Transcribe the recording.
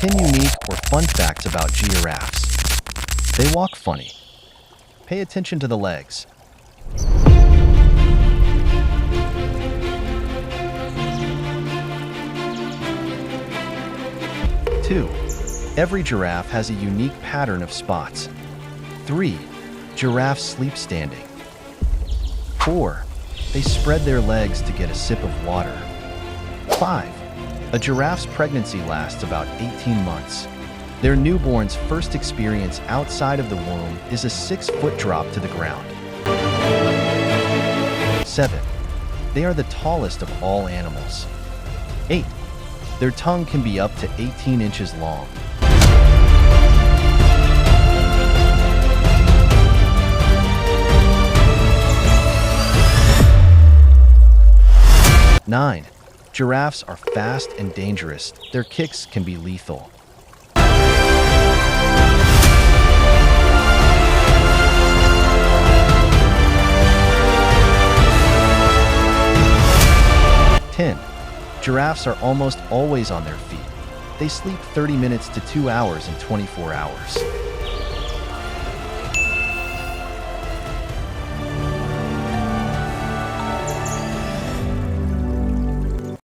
10 unique or fun facts about giraffes. They walk funny. Pay attention to the legs. Two, every giraffe has a unique pattern of spots. 3. Giraffes sleep standing. 4. They spread their legs to get a sip of water. 5. A giraffe's pregnancy lasts about 18 months. Their newborn's first experience outside of the womb is a 6-foot drop to the ground. 7. They are the tallest of all animals. 8. Their tongue can be up to 18 inches long. 9. Giraffes are fast and dangerous. Their kicks can be lethal. 10. Giraffes are almost always on their feet. They sleep 30 minutes to 2 hours in 24 hours.